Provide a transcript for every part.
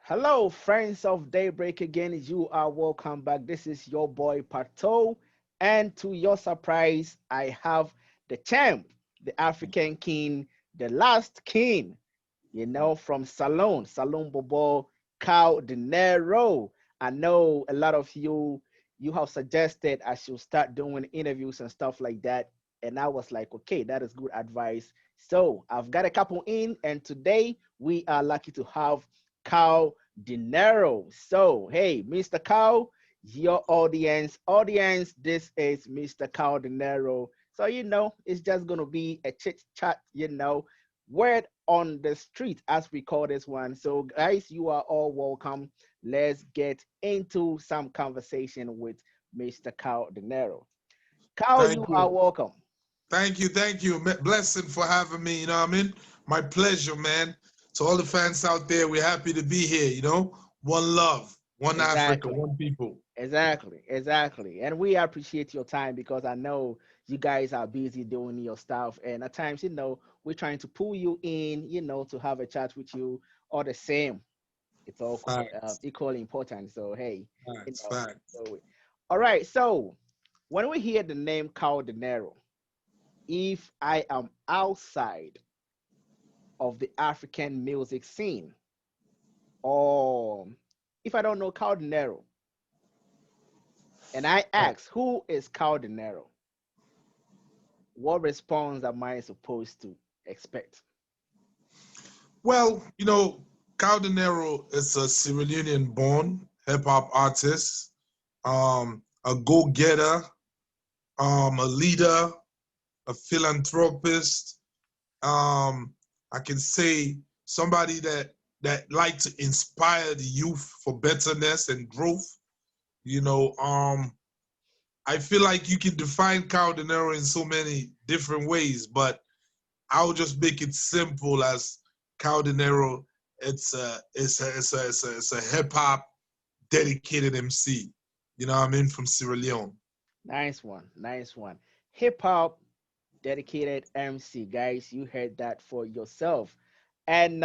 Hello, friends of Daybreak again. You are welcome back. This is your boy Pato, and to your surprise, I have the champ, the African king, the last king, from Salon Bobo, Kao Denero. I know a lot of you have suggested I should start doing interviews and stuff like that, and I was like, okay, that is good advice. So I've got a couple in, and today we are lucky to have Carl Dinero. So, hey, Mr. Carl, your audience, this is Mr. Carl Dinero. So, it's just going to be a chit chat, word on the street, as we call this one. So, guys, you are all welcome. Let's get into some conversation with Mr. Carl Dinero. Carl, Thank you are you. welcome. Thank you. Blessing for having me, you know what I mean? My pleasure, man. To all the fans out there, we're happy to be here, you know? One love, one Africa, Exactly. one people. Exactly. And we appreciate your time because I know you guys are busy doing your stuff. And at times, we're trying to pull you in, to have a chat with you all the same. It's all Facts, equally important. So, hey, facts. so all right. So, when we hear the name Kao Denero, if I am outside of the African music scene, or if I don't know Kao Denero, and I Right. ask, who is Kao Denero? What response am I supposed to expect? Well, Kao Denero is a Sierra Leonean born hip hop artist, a go getter, a leader, a philanthropist, I can say somebody that like to inspire the youth for betterness and growth. You know, I feel like you can define Carl Dinero in so many different ways, but I'll just make it simple as Carl Dinero. It's a hip hop dedicated MC. You know what I mean, from Sierra Leone. Nice one, nice one. Hip hop dedicated MC, guys. You heard that for yourself. And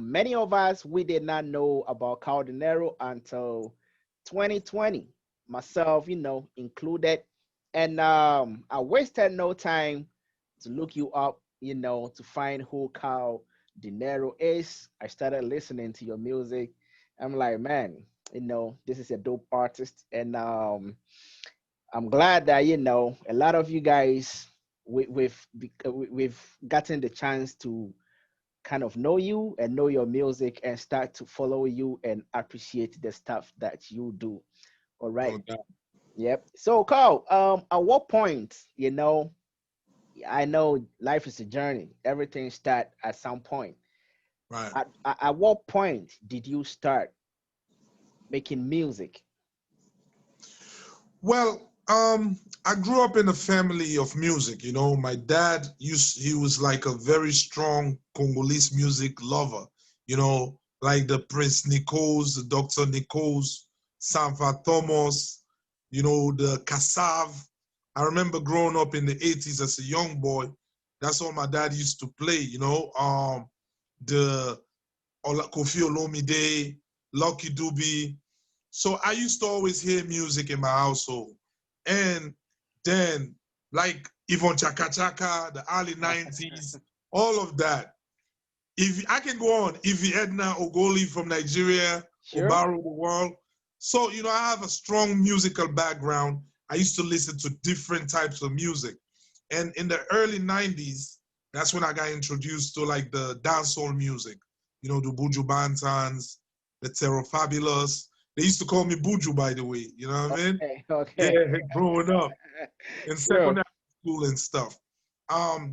many of us, we did not know about Kao Denero until 2020, myself, included. And I wasted no time to look you up, to find who Kao Dinero is. I started listening to your music. I'm like, man, this is a dope artist. And I'm glad that a lot of you guys we've gotten the chance to kind of know you and know your music and start to follow you and appreciate the stuff that you do. All right. No doubt. Yep. So Carl, at what point, I know life is a journey. Everything start at some point. Right. At what point did you start making music? Well, I grew up in a family of music. You know, my dad he was like a very strong Congolese music lover. You know, like the Prince Nico's, the Dr. Nico's, Sanfa Thomas, the Kassav. I remember growing up in the 80s as a young boy. That's all my dad used to play, the Kofi Olomide, Lucky Dube. So I used to always hear music in my household. And then, like Yvonne Chaka Chaka, the early 90s, all of that. If I can go on, Ivy Edna Ogoli from Nigeria, Sure. Obaru the World. So, I have a strong musical background. I used to listen to different types of music. And in the early 90s, that's when I got introduced to like the dancehall music, the Buju Bantans, the Terror Fabulous. They used to call me Buju, by the way, you know what I mean? Okay. Okay. Yeah, growing up in Sure. secondary school and stuff.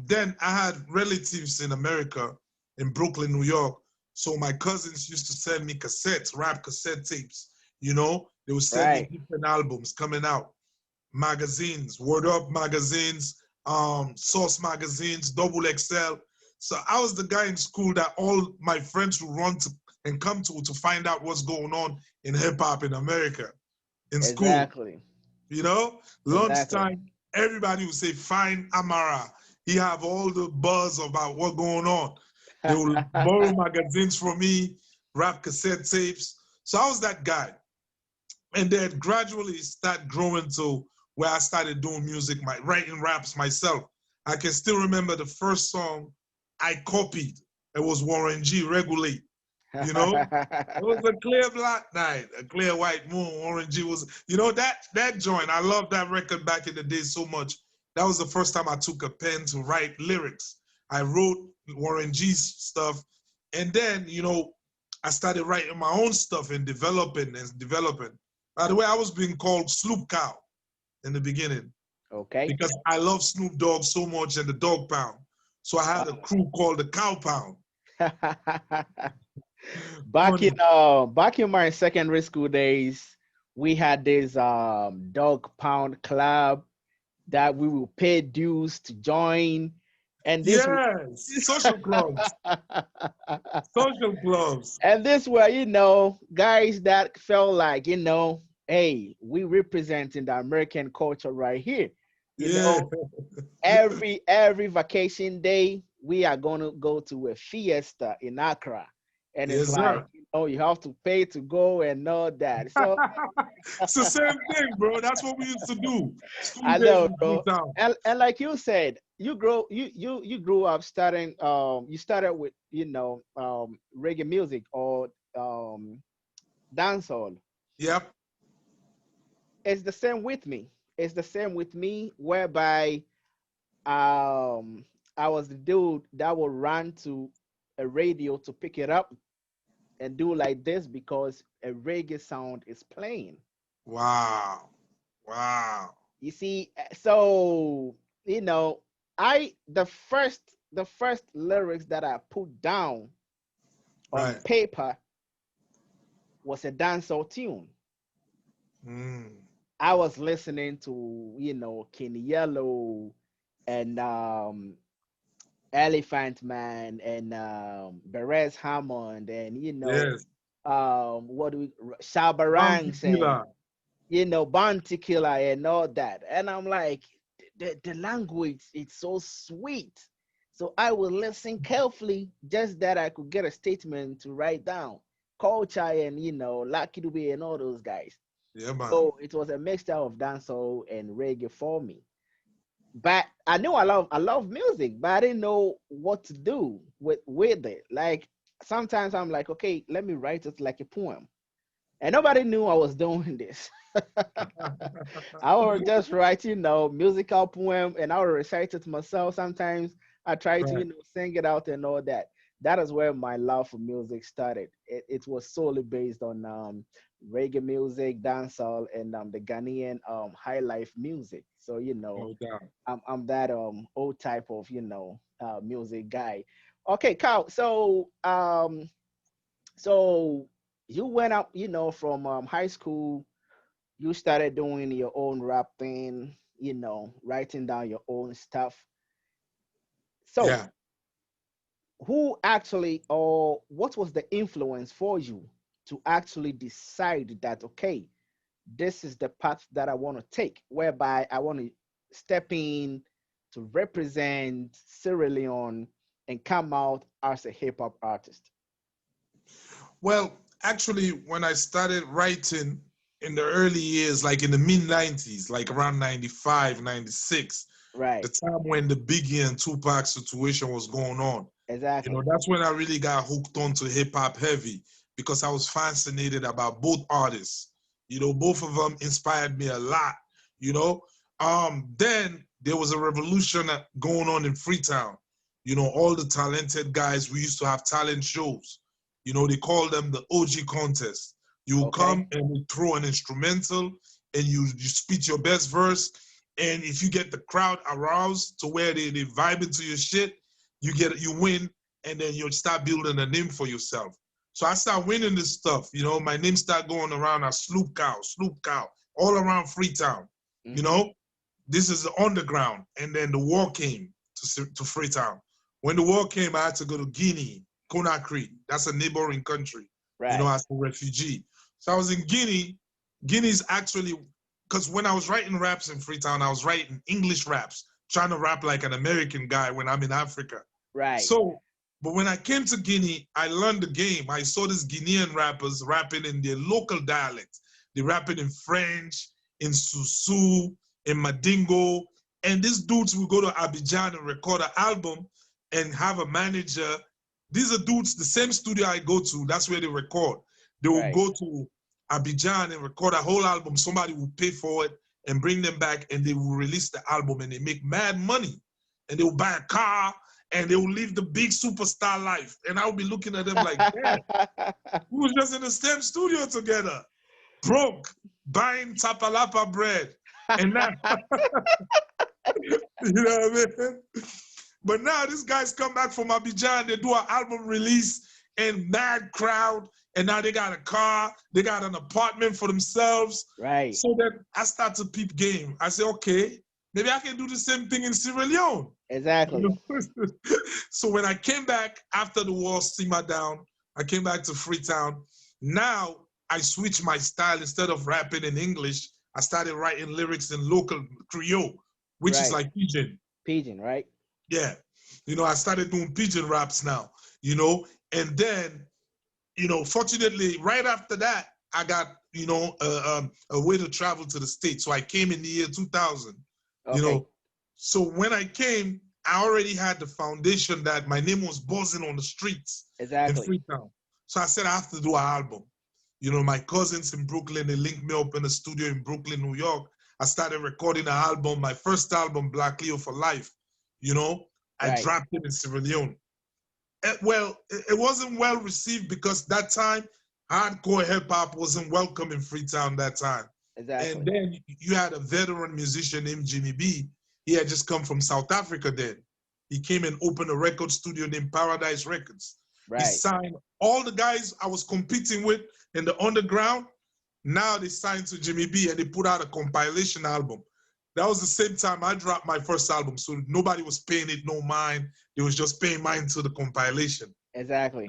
Then I had relatives in America, in Brooklyn, New York. So my cousins used to send me cassettes, rap cassette tapes. They would send me Right. different albums coming out, magazines, Word Up magazines, Source magazines, Double XL. So I was the guy in school that all my friends would run to and come to find out what's going on in hip hop in America in school. Exactly. You know, Exactly. lunchtime, everybody would say, "Find Amara." He have all the buzz about what's going on. They will borrow magazines from me, rap cassette tapes. So I was that guy. And then gradually start growing to where I started doing music, writing raps myself. I can still remember the first song I copied. It was Warren G, Regulate. You know, it was a clear black night, a clear white moon. Warren G was, that joint. I love that record back in the day so much. That was the first time I took a pen to write lyrics. I wrote Warren G's stuff, and then I started writing my own stuff and developing and developing. By the way, I was being called Sloop Cow in the beginning Okay. because I love Snoop Dogg so much and the Dog Pound. So I had a crew called the Cow Pound. Back in my secondary school days, we had this dog pound club that we will pay dues to join, and this Yes, social clubs, social clubs. and this were guys that felt like hey, we representing the American culture right here. You Yeah, know, every vacation day we are going to go to a fiesta in Accra, and it's yes, like sir. you have to pay to go and all that. So It's the same thing, bro. That's what we used to do. School I days know, in bro. Freetown. And like you said, you grew up starting you started with reggae music or dancehall. Yep. It's the same with me. It's the same with me, whereby um I was the dude that would run to a radio to pick it up and do like this because a reggae sound is playing. Wow. Wow. You see, so I the first lyrics that I put down on Right. paper was a dancehall tune. Mm. I was listening to King Yellow and Elephant Man and Perez Hammond and Yes. what do we Bounty Shabarangs and Killer. Bounty Killer and all that. And I'm like, the language, it's so sweet. So I will listen carefully, just that I could get a statement to write down. Culture and Lucky Dube and all those guys. Yeah, man. So it was a mixture of dancehall and reggae for me. But I knew I love music, but I didn't know what to do with it. Like sometimes I'm like, okay, let me write it like a poem. And nobody knew I was doing this. I would just write, musical poem and I would recite it to myself. Sometimes I try to, Right. sing it out and all that. That is where my love for music started. It was solely based on reggae music, dancehall, and the Ghanaian high life music. So, No doubt. I'm that old type of, music guy. Okay, Carl. So you went up, from high school, you started doing your own rap thing, writing down your own stuff. So, Yeah. who actually, or what was the influence for you to actually decide that, okay, this is the path that I want to take, whereby I want to step in to represent Sierra Leone and come out as a hip hop artist? Well, actually, when I started writing in the early years, like in the mid 90s, like around 95, 96, the Right, time when the Biggie and Tupac situation was going on, exactly. that's when I really got hooked onto hip hop heavy because I was fascinated about both artists. Both of them inspired me a lot. You know, then there was a revolution going on in Freetown. All the talented guys. We used to have talent shows. They call them the OG contest. You Okay. come and we throw an instrumental and you spit your best verse. And if you get the crowd aroused to where they vibing to your shit, you win, and then you start building a name for yourself. So I start winning this stuff. My name start going around as Sloop Cow, all around Freetown. You Mm-hmm. know, this is the underground, and then the war came to Freetown. When the war came, I had to go to Guinea, Conakry. That's a neighboring country. Right. As a refugee. So I was in Guinea. Guinea's actually because when I was writing raps in Freetown, I was writing English raps, trying to rap like an American guy when I'm in Africa. Right. So But when I came to Guinea, I learned the game. I saw these Guinean rappers rapping in their local dialect. They rapping in French, in Susu, in Madingo. And these dudes will go to Abidjan and record an album and have a manager. These are dudes, the same studio I go to, that's where they record. They will Right. go to Abidjan and record a whole album. Somebody will pay for it and bring them back, and they will release the album, and they make mad money. And they will buy a car, and they will live the big superstar life. And I'll be looking at them like, yeah, we were just in the same studio together, broke, buying tapalapa bread. And now, you know what I mean? But now these guys come back from Abidjan, they do an album release and mad crowd, and now they got a car, they got an apartment for themselves. Right. So then I start to peep game. I say, okay, maybe I can do the same thing in Sierra Leone. Exactly. So when I came back after the war simmered down, I came back to Freetown. Now I switched my style. Instead of rapping in English, I started writing lyrics in local Creole, which is like Pidgin. Pidgin, right? Yeah. You know, I started doing Pidgin raps now, you know, and then, you know, fortunately, right after that, I got, you know, a way to travel to the States. So I came in the year 2000, you know. So when I came, I already had the foundation that my name was buzzing on the streets in Freetown. So I said, I have to do an album. You know, my cousins in Brooklyn, they linked me up in a studio in Brooklyn, New York. I started recording an album, my first album, Black Leo for Life. You know, I dropped it in Sierra Leone. Well, it wasn't well received because that time, hardcore hip hop wasn't welcome in Freetown that time. And then you had a veteran musician named Jimmy B. He had just come from South Africa then. He came and opened a record studio named Paradise Records. He signed all the guys I was competing with in the underground. Now they signed to Jimmy B and they put out a compilation album. That was the same time I dropped my first album. So nobody was paying it no mind. They was just paying mine to the compilation. Exactly.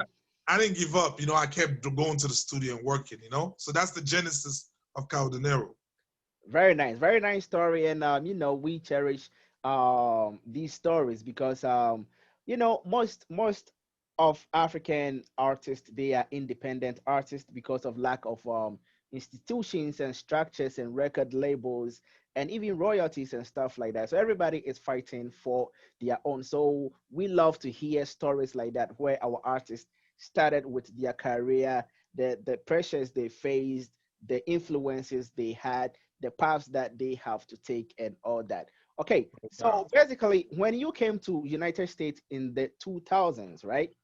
I didn't give up. You know, I kept going to the studio and working, you know. So that's the genesis of Kao Denero. Very nice. Very nice story. And, you know, we cherish these stories because, you know, most of African artists, they are independent artists because of lack of institutions and structures and record labels and even royalties and stuff like that. So everybody is fighting for their own. So we love to hear stories like that where our artists started with their career, the pressures they faced, the influences they had, the paths that they have to take and all that. Okay, so basically when you came to United States in the 2000s, right?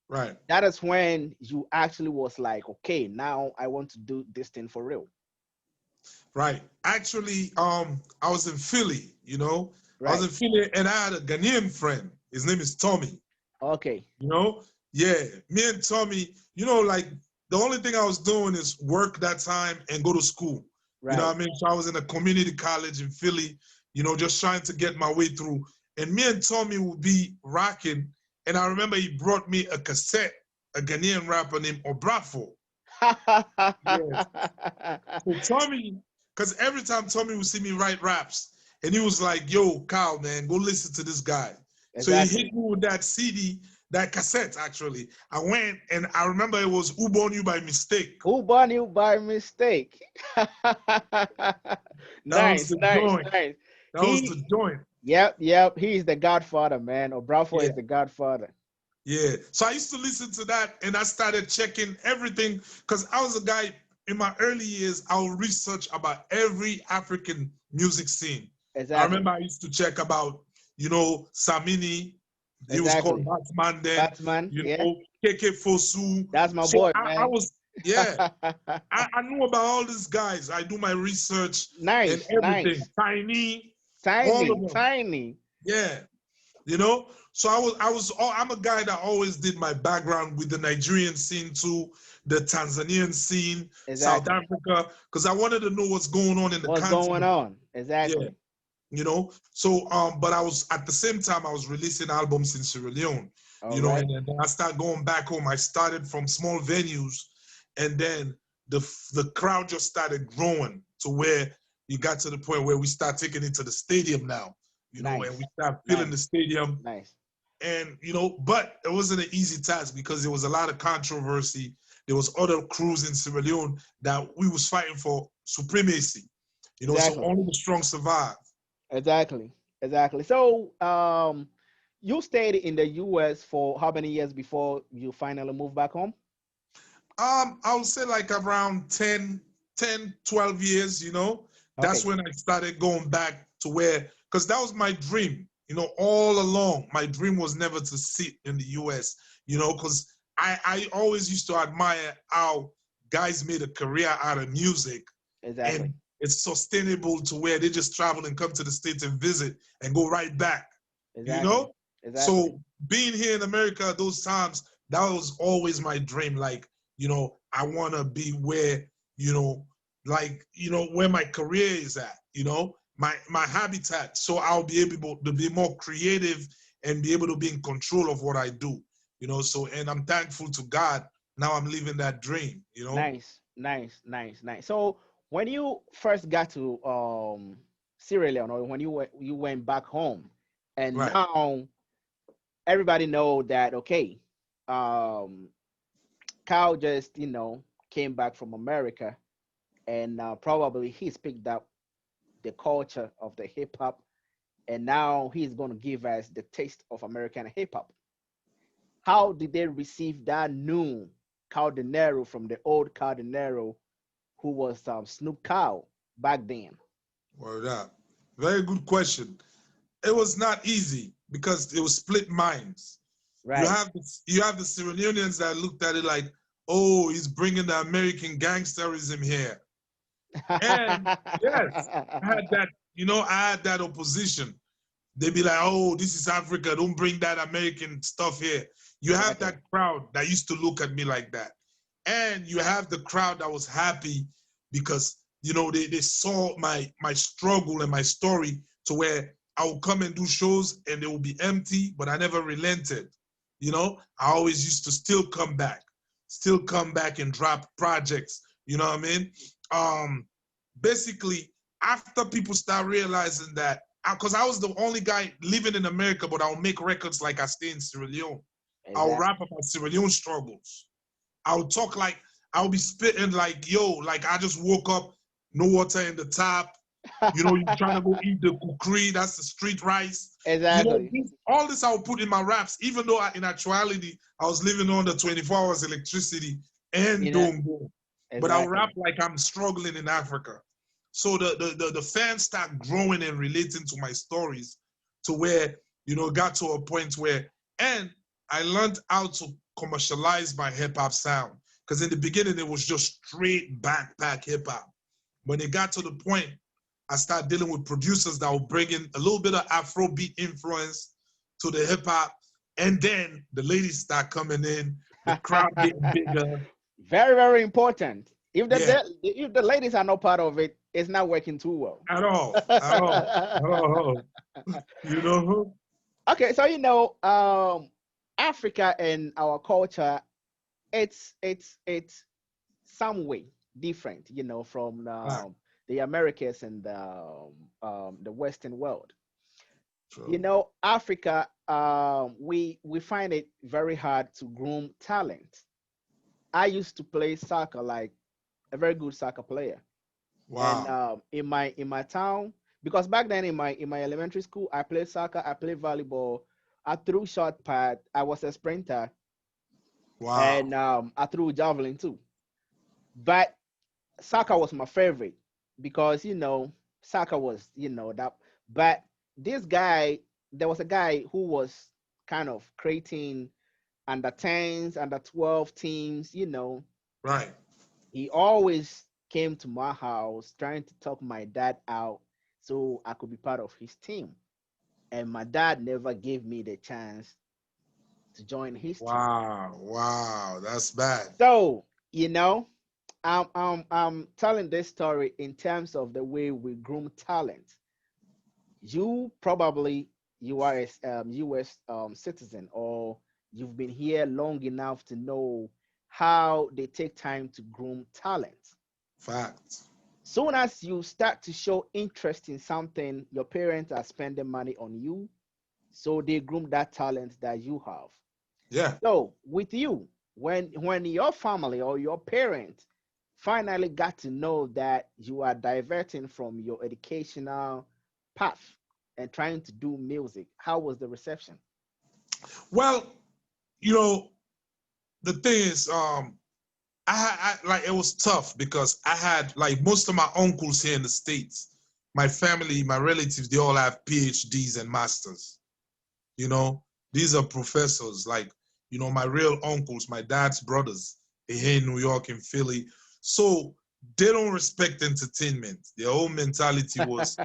Right. That is when you actually was like, okay, now I want to do this thing for real. Right. Actually, I was in Philly, you know. I was in Philly and I had a Ghanaian friend. His name is Tommy. Okay. You know? Yeah. Me and Tommy, you know, like the only thing I was doing is work that time and go to school. You know what I mean? So I was in a community college in Philly, you know, just trying to get my way through. And me and Tommy would be rocking. And I remember he brought me a cassette, a Ghanaian rapper named Obrafo. Yes. So Tommy, because every time Tommy would see me write raps, and he was like, yo, Carl, man, go listen to this guy. So he hit me with that CD, that cassette, actually. I went, and I remember it was Who Born You by Mistake. Who Born You by Mistake. Nice. That was the joint. Yep. He's the godfather, man. Obrafo is the godfather. Yeah. So I used to listen to that and I started checking everything because I was a guy in my early years, I would research about every African music scene. I remember I used to check about, you know, Samini. He was called Batman then. You know, KK Fosu. That's my boy, man. I was, I knew about all these guys. I do my research and everything. Tiny. Yeah. You know, so I'm a guy that always did my background with the Nigerian scene too, the Tanzanian scene, South Africa, because I wanted to know what's going on in the country. What's going on? Exactly. Yeah. You know, so but I was at the same time I was releasing albums in Sierra Leone. You know, and then I started going back home. I started from small venues, and then the crowd just started growing to where you got to the point where we start taking it to the stadium now. You know, and we start filling the stadium. Nice. And but it wasn't an easy task because there was a lot of controversy. There was other crews in Sierra Leone that we was fighting for supremacy. So Exactly. only the strong survive. Exactly. Exactly. So, you stayed in the U.S. for how many years before you finally moved back home? I would say like around 12 years, That's Okay. when I started going back to where, because that was my dream, all along. My dream was never to sit in the US, because I always used to admire how guys made a career out of music Exactly. and it's sustainable to where they just travel and come to the States and visit and go right back, you Exactly. know? Exactly. So being here in America those times, that was always my dream. Like, I want to be where, where my career is at, my habitat. So I'll be able to be more creative and be able to be in control of what I do, So, and I'm thankful to God. Now I'm living that dream. Nice. Nice. Nice. Nice. So when you first got to Sierra Leone, or when you went back home, and Right. now everybody know that, okay, um, Kyle just came back from America, and probably he's picked up the culture of the hip hop, and now he's going to give us the taste of American hip hop. How did they receive that new Kao Denero from the old Kao Denero, who was Snoop Cow back then? Word up. Very good question. It was not easy because it was split minds. You Right. have the, you have the Sierra Leoneans that looked at it like, oh, he's bringing the American gangsterism here. And yes, I had that, I had that opposition. They'd be like, oh, this is Africa. Don't bring that American stuff here. You have Exactly. that crowd that used to look at me like that. And you have the crowd that was happy because, they saw my struggle and my story to where I would come and do shows and they would be empty, but I never relented. I always used to still come back and drop projects. You know what I mean? Um, Basically, after people start realizing that because I was the only guy living in America, but I'll make records like I stay in Sierra Leone. I'll Exactly. rap about Sierra Leone struggles. I'll talk like I'll be spitting like, yo, like I just woke up, no water in the tap. You're trying to go eat the kukri, that's the street rice. Exactly. All this I'll put in my raps, even though in actuality I was living on the 24 hours electricity and You know. doing boom. But I'll rap Exactly. like I'm struggling in Africa. So the fans start growing and relating to my stories to where, got to a point where, and I learned how to commercialize my hip hop sound. Because in the beginning, it was just straight backpack hip hop. When it got to the point, I started dealing with producers that will bring in a little bit of Afrobeat influence to the hip hop. And then the ladies start coming in, the crowd getting bigger. Very, very important. If Yeah, if the ladies are not part of it, it's not working too well. at all, at all, at all. You know? Okay, so Africa and our culture, it's some way different, from Right. the Americas and the Western world. True. Africa, we find it very hard to groom talent. I used to play soccer, like a very good soccer player, and Wow. in my town, because back then in my elementary school, I played soccer, I played volleyball, I threw shot put, I was a sprinter, Wow. and I threw javelin too. But soccer was my favorite because soccer was that. But this guy, there was a guy who was kind of creating under 10s, under 12 teams. Right. He always came to my house trying to talk my dad out so I could be part of his team. And my dad never gave me the chance to join his team. Wow. Wow. That's bad. So, I'm telling this story in terms of the way we groom talent. You probably you are a U.S. Citizen, or you've been here long enough to know how they take time to groom talent. Facts. Soon as you start to show interest in something, your parents are spending money on you. So they groom that talent that you have. Yeah. So with you, when your family or your parents finally got to know that you are diverting from your educational path and trying to do music, how was the reception? Well, you know, the thing is, like it was tough because I had like most of my uncles here in the States, my family, my relatives, they all have PhDs and masters. You know, these are professors. Like, my real uncles, my dad's brothers, they're here in New York and Philly. So they don't respect entertainment. Their whole mentality was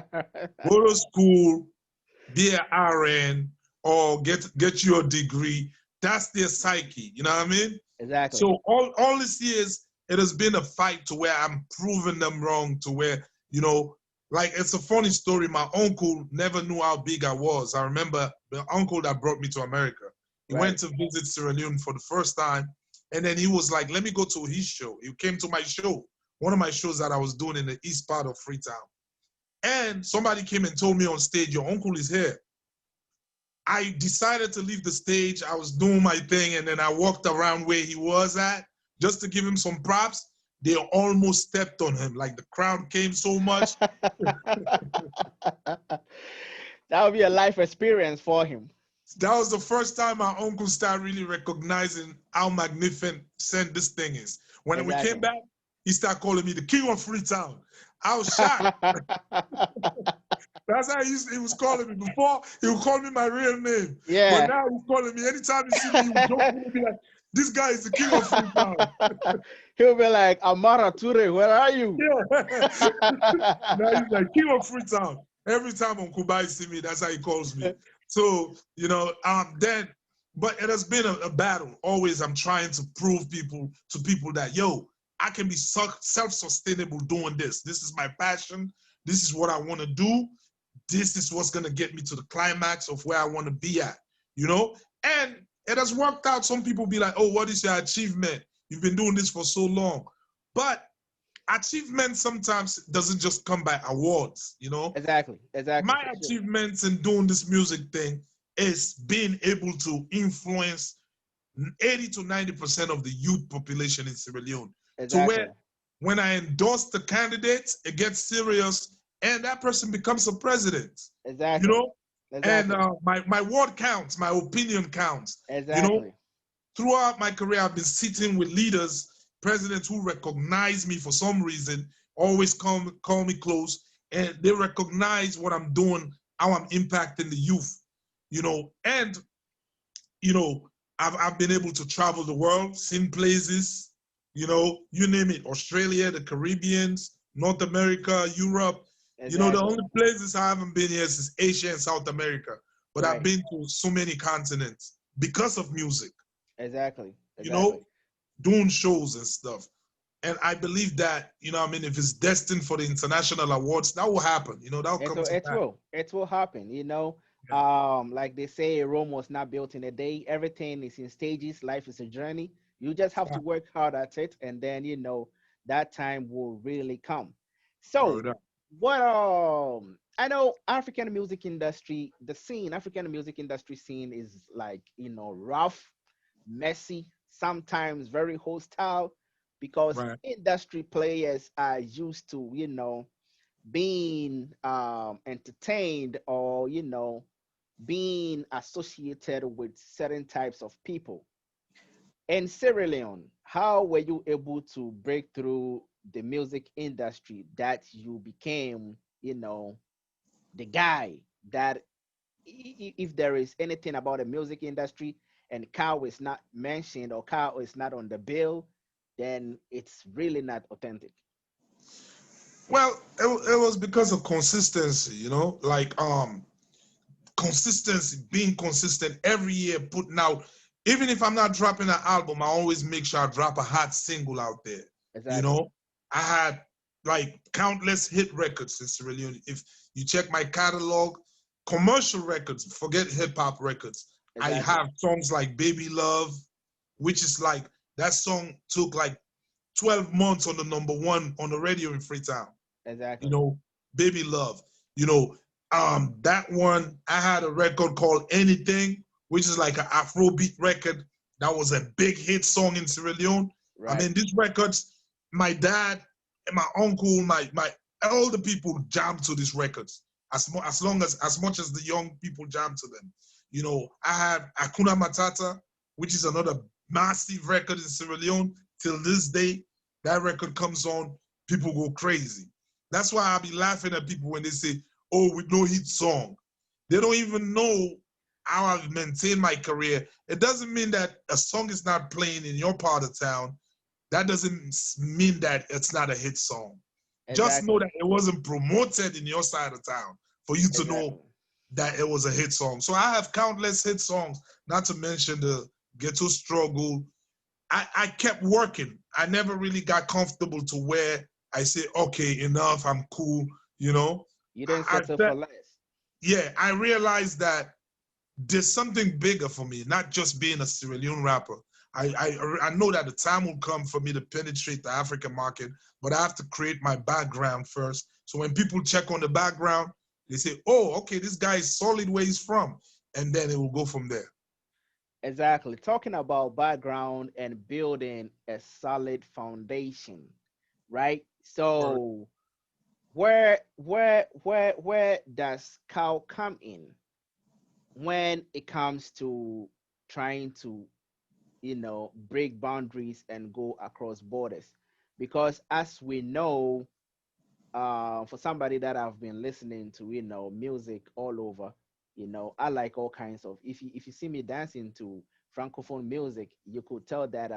go to school, be an RN, or get your degree. That's their psyche. You know what I mean? Exactly. So all this years, it has been a fight to where I'm proving them wrong. To where like it's a funny story. My uncle never knew how big I was. I remember the uncle that brought me to America. He went Right. to visit Sierra Leone for the first time, and then he was like, "Let me go to his show." He came to my show, one of my shows that I was doing in the east part of Freetown, and somebody came and told me on stage, "Your uncle is here." I decided to leave the stage. I was doing my thing, and then I walked around where he was at just to give him some props. They almost stepped on him. Like the crowd came so much. That would be a life experience for him. That was the first time my uncle started really recognizing how magnificent this thing is. When we came Exactly. back, he started calling me the king of Freetown. I was shocked. That's how he was calling me. Before, he would call me my real name. But Yeah. now he's calling me. Anytime you see me, he would joke with me like, this guy is the king of Freetown. He'll be like, Amara Ture, where are you? Yeah. Now he's like, king of Freetown. Every time Uncle Bai see me, that's how he calls me. So, then, but it has been a battle. Always I'm trying to prove to people that, yo, I can be self-sustainable doing this. This is my passion. This is what I want to do. This is what's going to get me to the climax of where I want to be at, you know? And it has worked out. Some people be like, oh, what is your achievement? You've been doing this for so long. But achievement sometimes doesn't just come by awards, you know? Exactly. Exactly. My For sure. achievements in doing this music thing is being able to influence 80 to 90% of the youth population in Sierra Leone. To where Exactly. when I endorse the candidates, it gets serious and that person becomes a president, you Exactly. know? And Exactly. my word counts, my opinion counts, you know? Exactly. Throughout my career, I've been sitting with leaders, presidents who recognize me for some reason, always call me close, and they recognize what I'm doing, how I'm impacting the youth, and you know, I've been able to travel the world, seen places, you name it, Australia, the Caribbeans, North America, Europe. The Exactly. only places I haven't been here is Asia and South America, but I've Right. been to so many continents because of music, Exactly. you know, Exactly. doing shows and stuff. And I believe that, if it's destined for the international awards, that will happen. That'll It come will, to it pass. will, it will happen. Yeah. Like they say, Rome was not built in a day. Everything is in stages. Life is a journey. You just have to work hard at it, and then that time will really come. So, Word up. what I know, African music industry scene is like rough, messy, sometimes very hostile, because Right. industry players are used to being entertained or being associated with certain types of people. In Sierra Leone, how were you able to break through the music industry that you became the guy that if there is anything about the music industry and cow is not mentioned or cow is not on the bill, then it's really not authentic. Well, it was because of consistency, like consistency, being consistent every year, putting out. Even if I'm not dropping an album, I always make sure I drop a hot single out there. You Exactly. know, I had like countless hit records in Sierra Leone. If you check my catalog, commercial records, forget hip hop records. I Exactly. have songs like Baby Love, which is like that song took like 12 months on the number one on the radio in Freetown. you Exactly. know, Baby Love, you know, That one, I had a record called Anything, which is like an Afrobeat record. That was a big hit song in Sierra Leone. I Right. mean, these records, my dad and my uncle, my all the people jammed to these records. As much as the young people jammed to them. You know, I had Akuna Matata, which is another massive record in Sierra Leone. Till this day, that record comes on, people go crazy. That's why I be laughing at people when they say, oh, with no hit song. They don't even know how I've maintained my career. It doesn't mean that a song is not playing in your part of town. That doesn't mean that it's not a hit song. Just know Exactly. that it wasn't promoted in your side of town for you to know Exactly. that it was a hit song. So I have countless hit songs, not to mention the Ghetto Struggle. I kept working. I never really got comfortable to where I say, okay, enough, I'm cool, you know. You didn't I settle for felt, less. yeah, I realized that there's something bigger for me, not just being a Sierra Leone rapper. I know that the time will come for me to penetrate the African market, but I have to create my background first. So when people check on the background, they say, oh, okay, this guy is solid where he's from. And then it will go from there. Exactly. Talking about background and building a solid foundation, right? Right. So where does Cal come in when it comes to trying to, break boundaries and go across borders? Because as we know, for somebody that I've been listening to, music all over, I like all kinds of. If you see me dancing to francophone music, you could tell that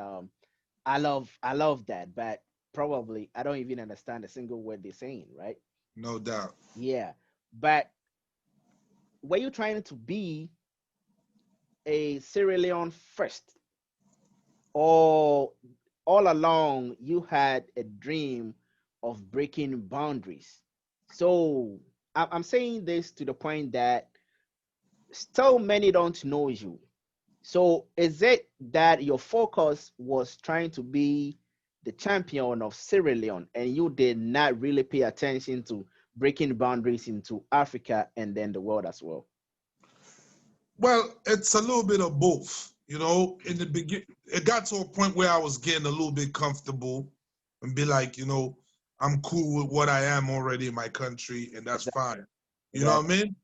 I love that, but probably I don't even understand a single word they're saying, right? No doubt. Yeah, but were you trying to be a Sierra Leone first, or all along you had a dream of breaking boundaries? So I'm saying this to the point that still many don't know you. So is it that your focus was trying to be the champion of Sierra Leone and you did not really pay attention to breaking boundaries into Africa and then the world as well? Well, it's a little bit of both. You know, in the beginning, it got to a point where I was getting a little bit comfortable and be like, you know, I'm cool with what I am already in my country, and that's Exactly. fine. You know what I Exactly. mean?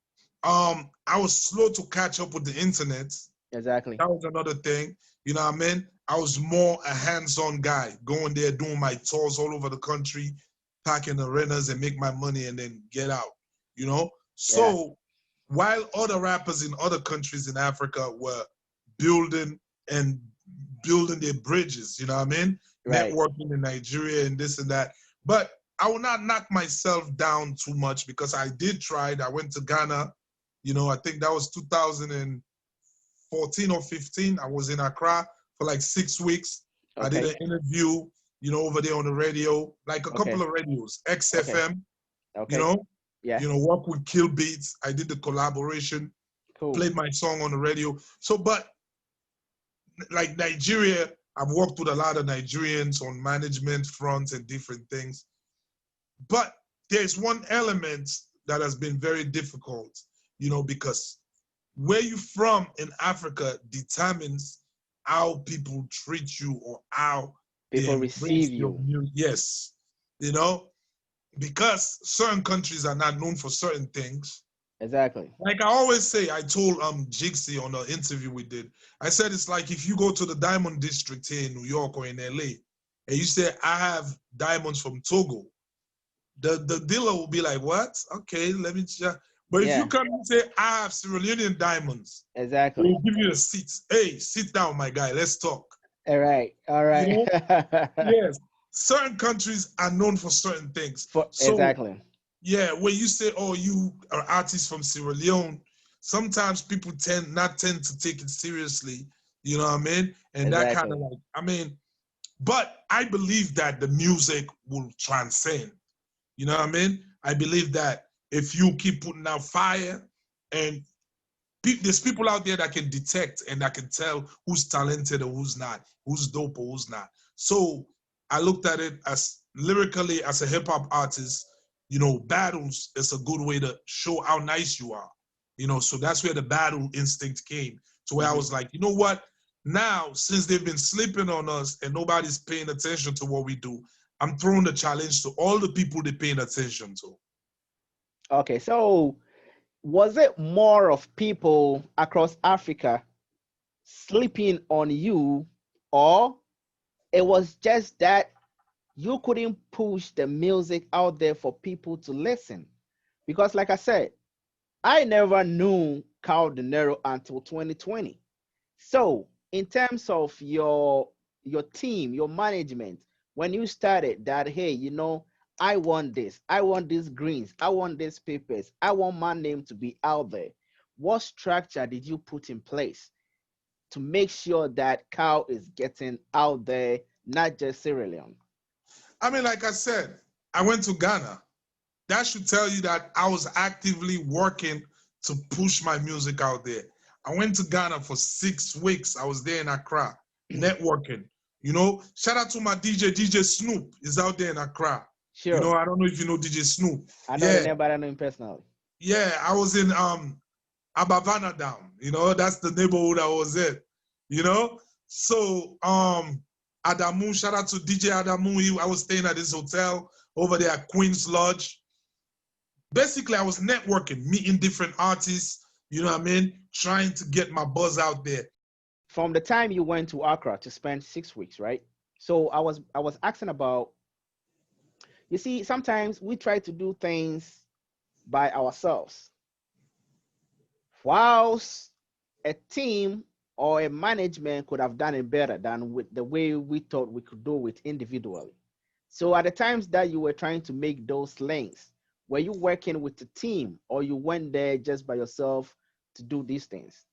I was slow to catch up with the internet. Exactly. That was another thing. You know what I mean? I was more a hands-on guy, going there, doing my tours all over the country, packing arenas and make my money and then get out. You know? Yeah. So while other rappers in other countries in Africa were building and building their bridges, you know what I mean? Right. Networking in Nigeria and this and that. But I will not knock myself down too much because I did try it. I went to Ghana, you know, I think that was 2014 or 15. I was in Accra for like 6 weeks. I did Okay. an interview, you know, over there on the radio, like a couple Okay. of radios, Okay. XFM, you Okay. know, Yeah. work with Kill Beats. I did the collaboration, Cool. played my song on the radio. So, but like Nigeria, I've worked with a lot of Nigerians on management fronts and different things. But there's one element that has been very difficult, you know, because where you from in Africa determines how people treat you or how they People embrace receive your you. music. Yes, you know, because certain countries are not known for certain things. Exactly. Like I always say, I told Jixie on an interview we did, I said it's like if you go to the diamond district here in New York or in LA, and you say I have diamonds from Togo, the dealer will be like, what? Okay, let me check. But if you Yeah. come and say I have Sierra Leonean diamonds, they Exactly. will give you a seat. Hey, sit down, my guy. Let's talk. All right. All You right. know? Yes. Certain countries are known for certain things. For So exactly. yeah, when you say, "Oh, you are artists from Sierra Leone," sometimes people tend to take it seriously. You know what I mean? And that kind of Exactly. like, I mean, but I believe that the music will transcend. You know what I mean? I believe that if you keep putting out fire, and there's people out there that can detect and that can tell who's talented or who's not, who's dope or who's not. So I looked at it as lyrically as a hip hop artist. battles is a good way to show how nice you are. So that's where the battle instinct came to where I was like, you know what? Now, since they've been sleeping on us and nobody's paying attention to what we do, I'm throwing the challenge to all the people they're paying attention to. Okay, so was it more of people across Africa sleeping on you, or it was just that you couldn't push the music out there for people to listen? Because, like I said, I never knew Carl Dinero until 2020. So, in terms of your team, your management, when you started that, hey, I want this, I want these greens, I want these papers, I want my name to be out there. What structure did you put in place to make sure that Cow is getting out there, not just Sierra Leone? I mean, like I said, I went to Ghana. That should tell you that I was actively working to push my music out there. I went to Ghana for 6 weeks. I was there in Accra, networking. Shout out to my DJ Snoop is out there in Accra. Sure. I don't know if you know DJ Snoop. I know the Yeah, name, but I don't know him personally. yeah. I was in Abavana down. That's the neighborhood I was in. You know, so Adamu, shout out to DJ Adamu. I was staying at this hotel over there at Queen's Lodge. Basically, I was networking, meeting different artists, you know what I mean, trying to get my buzz out there. From the time you went to Accra to spend 6 weeks, right? So I was asking about, you see, sometimes we try to do things by ourselves, whilst a team or a management could have done it better than with the way we thought we could do it individually. So at the times that you were trying to make those links, were you working with the team or you went there just by yourself to do these things?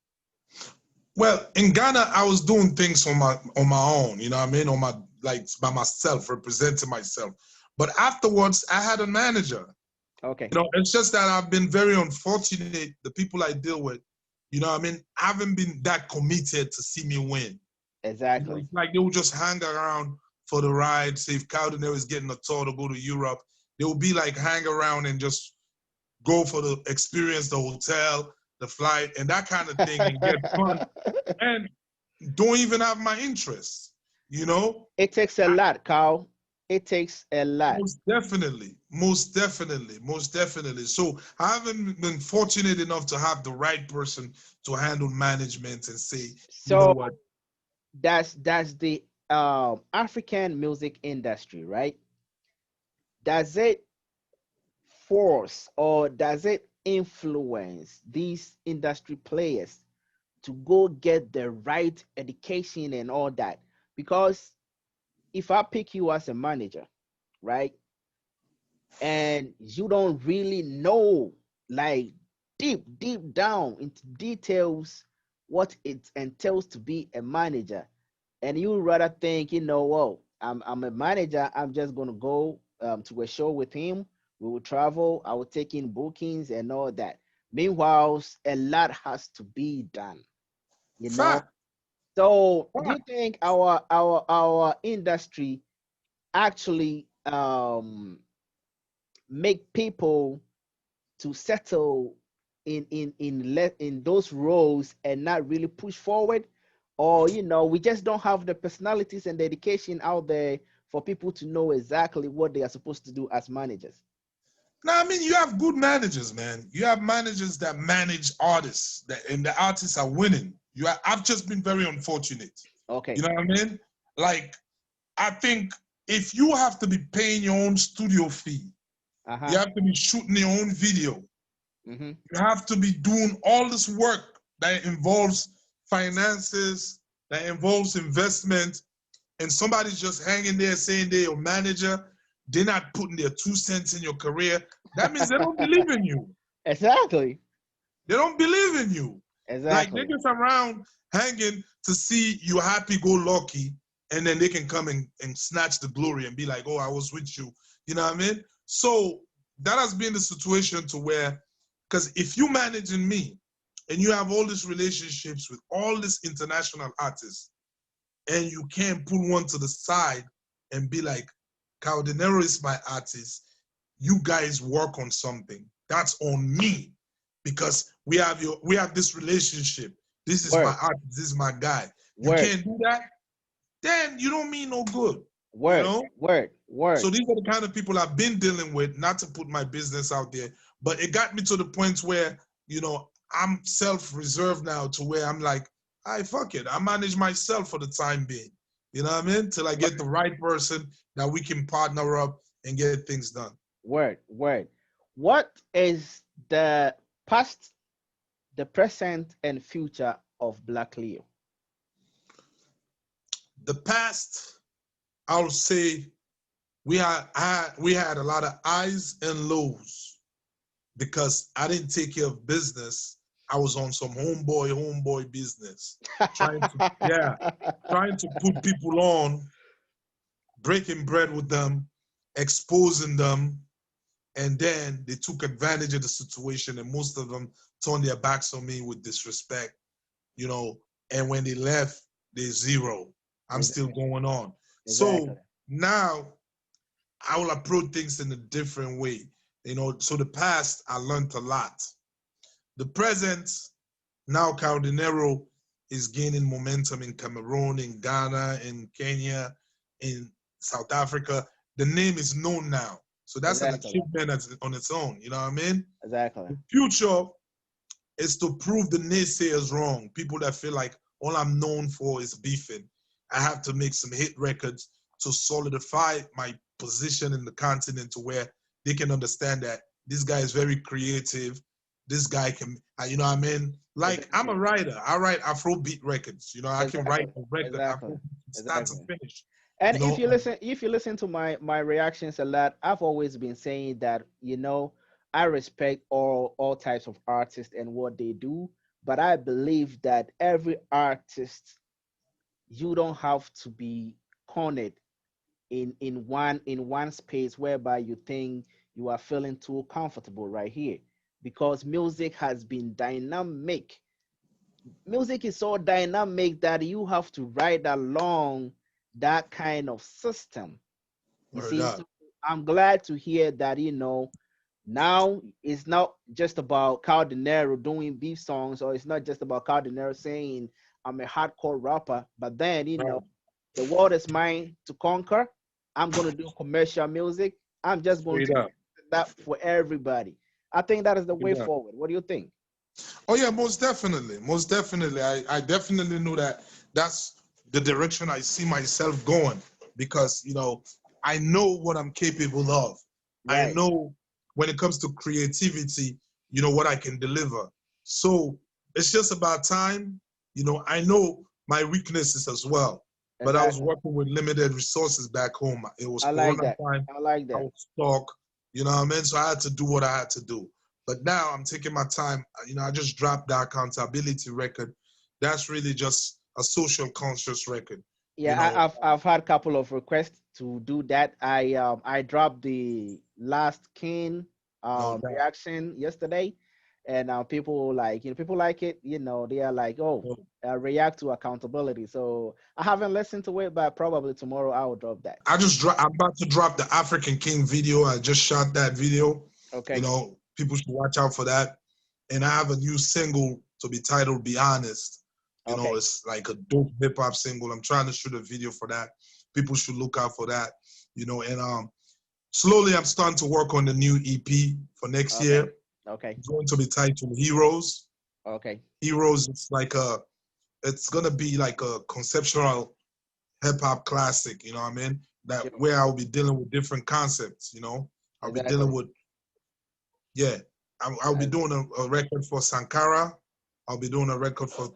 Well, in Ghana, I was doing things on my own, you know what I mean, by myself, representing myself. But afterwards, I had a manager. Okay. It's just that I've been very unfortunate. The people I deal with, you know what I mean, haven't been that committed to see me win. Exactly. It's like they will just hang around for the ride. Say if Kao Denero is getting a tour to go to Europe, they will be like hang around and just go for the experience, the hotel, the flight, and that kind of thing, and get fun, and don't even have my interest. It takes a lot, Carl. It takes a lot. Most definitely, most definitely, most definitely. So I haven't been fortunate enough to have the right person to handle management and say, you know So what? that's the African music industry, right? Does it force or does it influence these industry players to go get the right education and all that? Because if I pick you as a manager, right, and you don't really know, like, deep down into details what it entails to be a manager, and you rather think, well, I'm a manager, I'm just going to go to a show with him, we will travel, I will take in bookings and all that. Meanwhile, a lot has to be done, you know Fact. so do you Fact. think our industry actually make people to settle in those roles and not really push forward, or we just don't have the personalities and dedication out there for people to know exactly what they are supposed to do as managers? Now, I mean, you have good managers, man. You have managers that manage artists, and the artists are winning. I've just been very unfortunate. You Okay. know what I mean? Like, I think if you have to be paying your own studio fee, you Uh-huh. have to be shooting your own video, Mm-hmm. you have to be doing all this work that involves finances, that involves investment, and somebody's just hanging there saying they're your manager, they're not putting their 2 cents in your career, that means they don't believe in you. Exactly. They don't believe in you. Like they Exactly. just around hanging to see you happy go lucky, and then they can come and snatch the glory and be like, oh, I was with you. You know what I mean? So that has been the situation to where, because if you managing me and you have all these relationships with all these international artists, and you can't put one to the side and be like, Kao Denero is my artist, you guys work on something. That's on me, because we have this relationship. This is my Word, art. This is my guy. You word, can't do that, then you don't mean no good. You word, know. word, word. So these are the kind of people I've been dealing with. Not to put my business out there, but it got me to the point where I'm self-reserved now, to where I'm like, I fuck it. I manage myself for the time being. You know what I mean? Till I get the right person that we can partner up and get things done. Word, word. What is the past, the present, and future of Black Leo? The past, I'll say, we had a lot of highs and lows, because I didn't take care of business. I was on some homeboy business, trying to trying to put people on, breaking bread with them, exposing them, and then they took advantage of the situation, and most of them turned their backs on me with disrespect, you know. And when they left, they zero. I'm still Exactly. going on. Exactly. So now I will approach things in a different way. So the past, I learned a lot. The present, now Kao Denero is gaining momentum in Cameroon, in Ghana, in Kenya, in South Africa. The name is known now. So that's an Exactly. achievement on its own. You know what I mean? Exactly. The future is to prove the naysayers wrong. People that feel like all I'm known for is beefing. I have to make some hit records to solidify my position in the continent, to where they can understand that this guy is very creative. This guy can, you know what I mean? Like, I'm a Exactly. writer. I write Afrobeat records. I can Exactly. write a record, Exactly. Afrobeat from start to Exactly. finish. And You know, if you listen to my reactions a lot, I've always been saying that, I respect all types of artists and what they do, but I believe that every artist, you don't have to be cornered in one space whereby you think you are feeling too comfortable right here, because music has been dynamic. Music is so dynamic that you have to ride along that kind of system. You word see, up. so I'm glad to hear that, now it's not just about Carl Dinero doing beef songs, or it's not just about Carl Dinero saying I'm a hardcore rapper, but then, Right. the world is mine to conquer. I'm going to do commercial music. I'm just going Straight to do up. that for everybody. I think that is the way Straight up. forward. What do you think? Oh yeah, most definitely. Most definitely. I definitely know that that's the direction I see myself going, because, I know what I'm capable of. I Right. know when it comes to creativity, what I can deliver. So it's just about time. I know my weaknesses as well, but I was Exactly. working with limited resources back home. It was I like Corona that. time. I like I that. was stuck, you know what I mean? So I had to do what I had to do. But now I'm taking my time. I just dropped the accountability record. That's really just a social conscious record. You Yeah, know, I've had a couple of requests to do that. I dropped the last King no doubt. reaction yesterday, and people like people like it. They are like, oh, No. react to accountability. So I haven't listened to it, but probably tomorrow I will drop that. I'm about to drop the African King video. I just shot that video. Okay. People should watch out for that. And I have a new single to be titled Be Honest. Okay. It's like a dope hip hop single. I'm trying to shoot a video for that. People should look out for that. And slowly I'm starting to work on the new EP for next Okay. year. Okay. It's going to be titled Heroes. Okay. Heroes, it's gonna be like a conceptual hip hop classic, you know what I mean? That Sure. where I'll be dealing with different concepts, I'll be dealing Exactly. with, yeah, I'll be doing a record for Sankara. I'll be doing a record for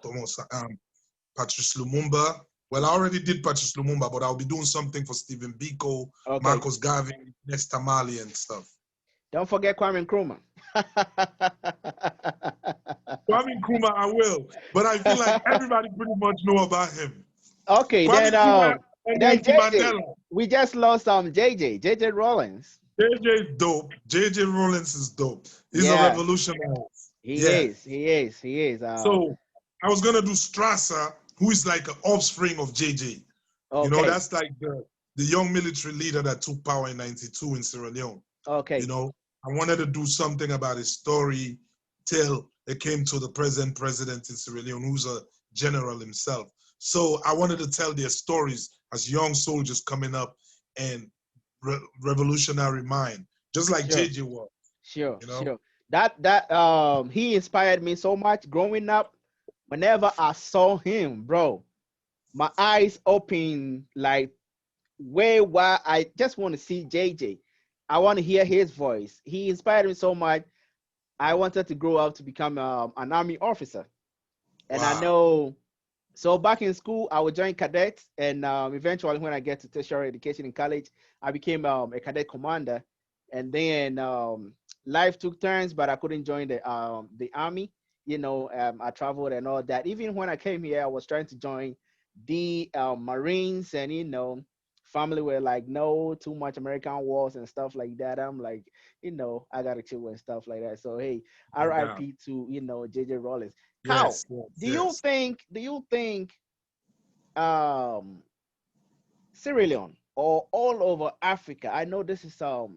Patrice Lumumba. Well, I already did Patrice Lumumba, but I'll be doing something for Stephen Biko, Okay. Marcos Garvey, Nesta Marley and stuff. Don't forget Kwame Nkrumah. Kwame Nkrumah, I will, but I feel like everybody pretty much know about him. Okay, Kwame Nkrumah and then Nelson JJ. Mandela. We just lost JJ Rollins. JJ is dope. JJ Rollins is dope. He's a Yeah, revolutionary. he Yeah. is. He is. He is. So I was gonna do Strasser, who is like an offspring of JJ. Okay. That's like the young military leader that took power in '92 in Sierra Leone. You Okay. know, I wanted to do something about his story till it came to the present president in Sierra Leone, who's a general himself. So I wanted to tell their stories as young soldiers coming up and revolutionary mind, just like Sure. JJ was, Sure. you know? Sure. That he inspired me so much growing up. Whenever I saw him, bro, my eyes open like way wide. I just want to see JJ. I want to hear his voice. He inspired me so much. I wanted to grow up to become an army officer. And I Wow. know, so back in school, I would join cadets. And eventually, when I get to tertiary education in college, I became a cadet commander. And then life took turns, but I couldn't join the army. I traveled and all that. Even when I came here, I was trying to join the Marines, and family were like, no, too much American wars and stuff like that. I'm like, I gotta chill and stuff like that. So hey, No doubt. RIP to JJ Rollins. Cal, Yes, yes, do you yes. think um Sierra Leone or all over Africa? I know this is a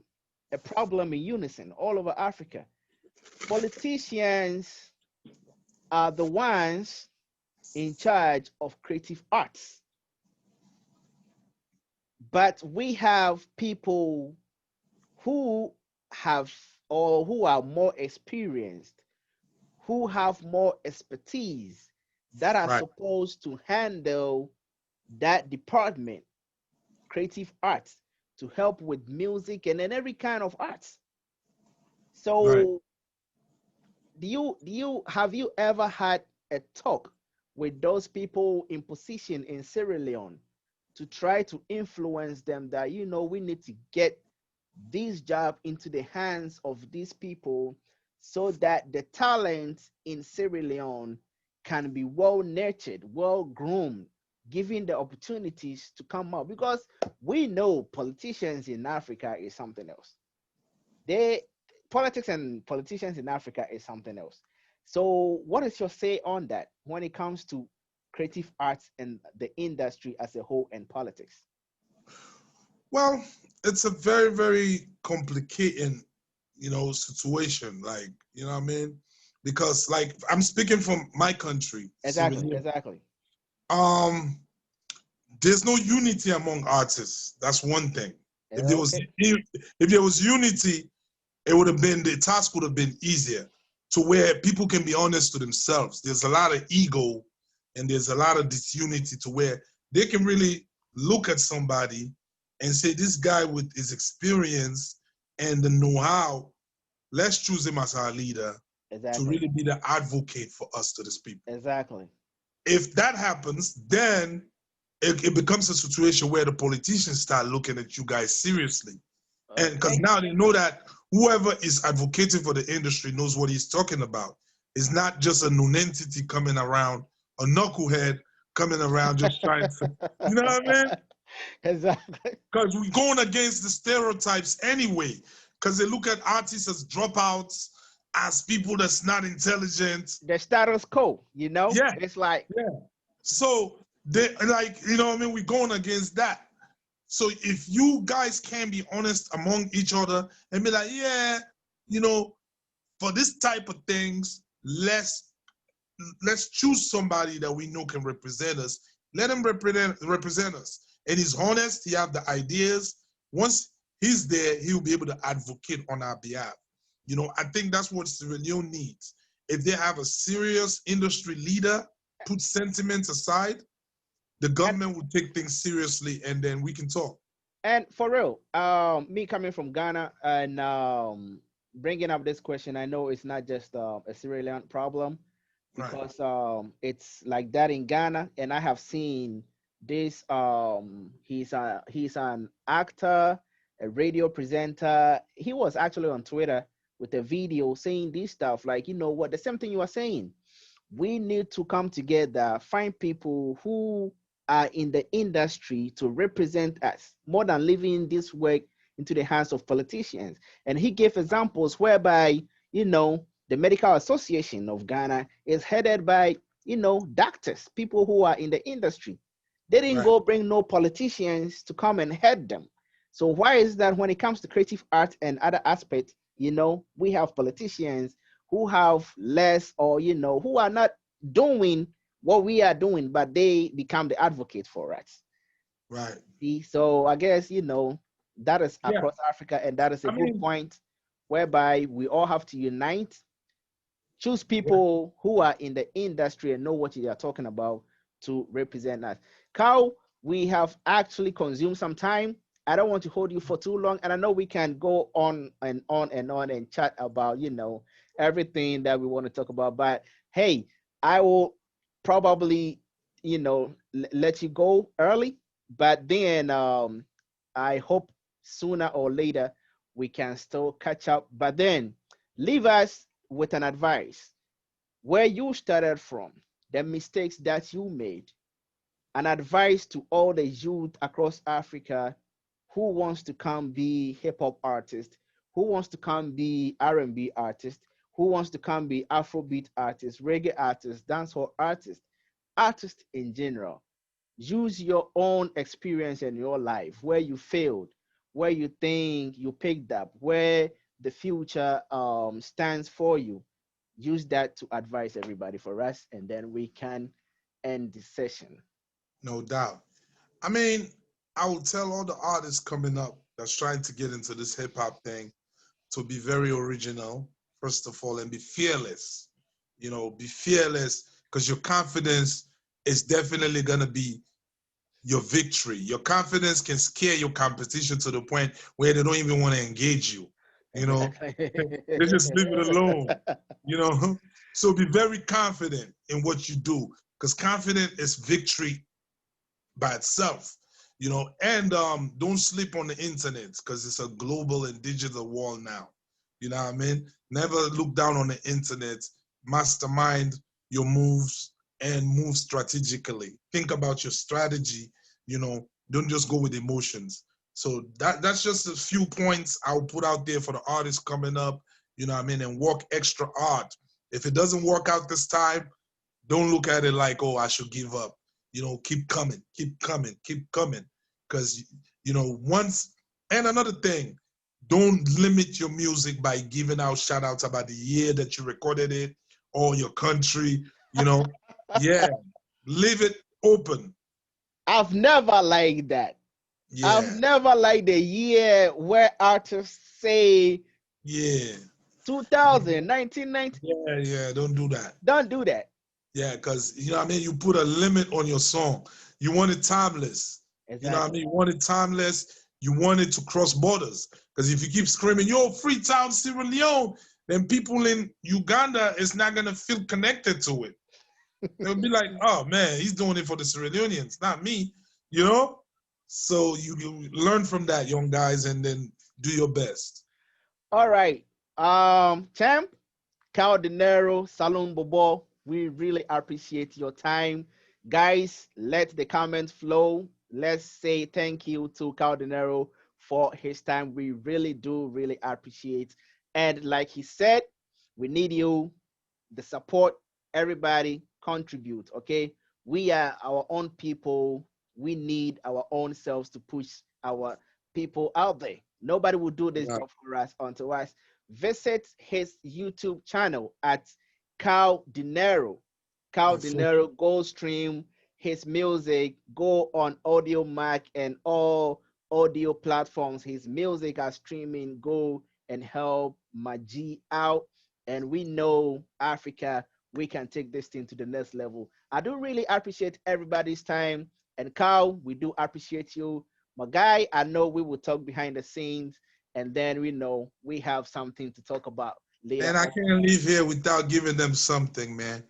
problem in unison all over Africa. Politicians are the ones in charge of creative arts, but we have people who have or who are more experienced, who have more expertise, that are Right, supposed to handle that department, creative arts, to help with music and then every kind of arts. right. So do you have you ever had a talk with those people in position in Sierra Leone to try to influence them that we need to get this job into the hands of these people so that the talent in Sierra Leone can be well nurtured, well groomed, given the opportunities to come up? Because we know politicians in Africa is something else. They Politics and politicians in Africa is something else. So, what is your say on that when it comes to creative arts and the industry as a whole and politics? Well, it's a very, very complicating, situation. Like, you know what I mean? Because like I'm speaking from my country, Sierra Exactly, Leone. exactly, Um, there's no unity among artists. That's one thing. If there was okay, if there was unity, it would have been the task would have been easier to where people can be honest to themselves. There's a lot of ego and there's a lot of disunity to where they can really look at somebody and say, this guy with his experience and the know-how, let's choose him as our leader to exactly, really be the advocate for us to these people. exactly. If that happens, then it becomes a situation where the politicians start looking at you guys seriously. And because Okay, now they know that whoever is advocating for the industry knows what he's talking about. It's not just a non-entity coming around, a knucklehead coming around just trying to, you know what I mean? exactly. Because we're going against the stereotypes anyway. Because they look at artists as dropouts, as people that's not intelligent. The status quo, Yeah, it's like, yeah. So they like, you know what I mean? We're going against that. So if you guys can be honest among each other and be like, yeah, you know, for this type of things, let's choose somebody that we know can represent us. Let him represent us. And he's honest, he have the ideas. Once he's there, he'll be able to advocate on our behalf. I think that's what Sierra Leone needs. If they have a serious industry leader, put sentiments aside, the and government will take things seriously and then we can talk. and for real, me coming from Ghana and bringing up this question, I know it's not just a Sierra Leone problem, Right. because it's like that in Ghana, and I have seen this. He's an actor, a radio presenter. He was actually on Twitter with a video saying this stuff, like, what, the same thing you are saying. We need to come together, find people who are in the industry to represent us more than leaving this work into the hands of politicians. And he gave examples whereby, the Medical Association of Ghana is headed by, doctors, people who are in the industry. They didn't Right. go bring no politicians to come and head them. So why is that when it comes to creative art and other aspects, we have politicians who have less, or who are not doing what we are doing, but they become the advocate for us. Right. See, so I guess that is Yeah. across Africa, and that is a I good mean, point whereby we all have to unite, choose yeah. people who are in the industry and know what they are talking about to represent us. Carl, we have actually consumed some time. I don't want to hold you for too long, and I know we can go on and on and on and chat about everything that we want to talk about. But hey, I will probably let you go early, but then I hope sooner or later we can still catch up. But then leave us with an advice where you started from, the mistakes that you made, an advice to all the youth across Africa who wants to come be hip hop artist, who wants to come be R&B artist, who wants to come be Afrobeat artist, reggae artist, dancehall artist, artist in general. Use your own experience in your life where you failed, where you think you picked up, where the future stands for you. Use that to advise everybody for us, and then we can end the session. No doubt. I mean, I will tell all the artists coming up that's trying to get into this hip hop thing to be very original, first of all, and be fearless. Be fearless because your confidence is definitely going to be your victory. Your confidence can scare your competition to the point where they don't even want to engage you. You know, Exactly. they just leave it alone. You know, so be very confident in what you do because confident is victory by itself. And don't sleep on the internet because it's a global and digital world now. You know what I mean? Never look down on the internet. Mastermind your moves and move strategically. Think about your strategy. Don't just go with emotions. So that's just a few points I'll put out there for the artists coming up. You know what I mean? And work extra hard. If it doesn't work out this time, don't look at it like, oh, I should give up. Keep coming, keep coming, keep coming. Because, once, and another thing, don't limit your music by giving out shout outs about the year that you recorded it or your country, you know. Yeah, leave it open. I've never liked that. I've Yeah, never liked the year where artists say yeah, 2000, 1990. yeah, don't do that. Don't do that. Yeah, because you know what I mean, you put a limit on your song. You want it timeless. You know what I Exactly. mean? You want it timeless. You want it to cross borders. Because if you keep screaming, yo, Freetown, Sierra Leone, then people in Uganda is not gonna feel connected to it. They'll be like, oh man, he's doing it for the Sierra Leoneans, not me. You know? So you learn from that, young guys, and then do your best. All right. Champ, Kao Denero, Salon Bobo, we really appreciate your time. Guys, let the comments flow. Let's say thank you to Kao Denero for his time. We really do really appreciate. And like he said, we need you, the support, everybody contribute. Okay. We are our own people. We need our own selves to push our people out there. Nobody will do this Right. job for us unto us. Visit his YouTube channel at Carl Dinero. Carl Dinero, go stream his music, go on Audio Mac and all audio platforms. His music are streaming. Go and help Maji out. And we know Africa, we can take this thing to the next level. I do really appreciate everybody's time. And Carl, we do appreciate you. My guy, I know we will talk behind the scenes, and then we know we have something to talk about later Man, I on. can't leave here without giving them something, man.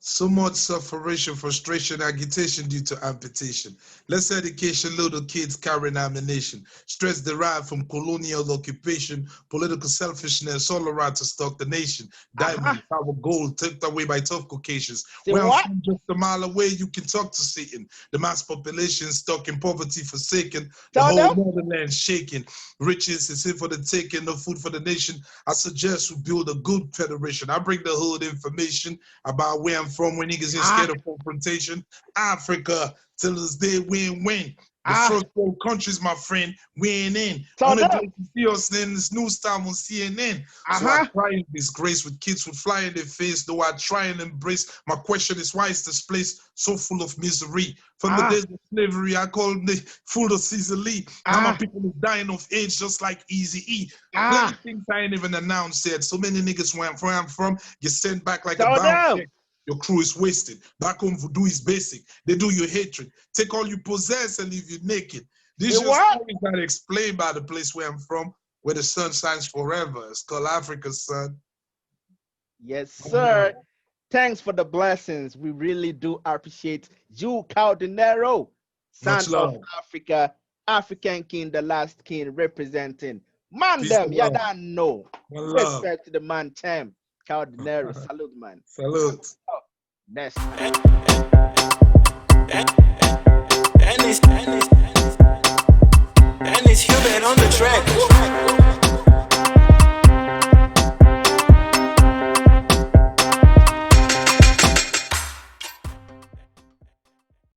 So much suffering, frustration, agitation due to amputation. Less education, little kids carrying ammunition. Stress derived from colonial occupation, political selfishness, all around to stock the nation. Aha. Diamond, power, gold, taken away by tough Caucasians. Say Where I'm what? from, just a mile away, you can talk to Satan. The mass population stuck in poverty, forsaken. The Tell whole them. motherland shaking. Riches is here for the taking, no food for the nation. I suggest we build a good federation. I bring the hood information about where I'm from when niggas ain't Ah, scared of confrontation. Africa, till this day, win-win. The Ah, first world countries, my friend, we ain't in. turn Only up. place to see us in this news time on CNN. So I Uh-huh. try and disgrace with kids with fly in their face, though I try and embrace. My question is, why is this place so full of misery? From the Ah, days of slavery, I call the full of Caesar Lee. Now my ah, people is dying of age just like Easy E. Plenty ah. things I ain't even announced yet. So many niggas where I'm from get sent back like a Turn bounce up. check. Your crew is wasted. Back home, voodoo is basic. They do you hatred. Take all you possess and leave you naked. The These are what? stories that are explained by the place where I'm from, where the sun shines forever. It's called Africa, son. Yes, One sir. love. Thanks for the blessings. We really do appreciate you, Kao Denero, Much son of love. Africa, African king, the last king representing. Peace Mandem, and yeah, love. that know. One love. Respect to the man, champ. Kao Denero, salute, man. Salute. Oh, next time. And it's Hubert on the track.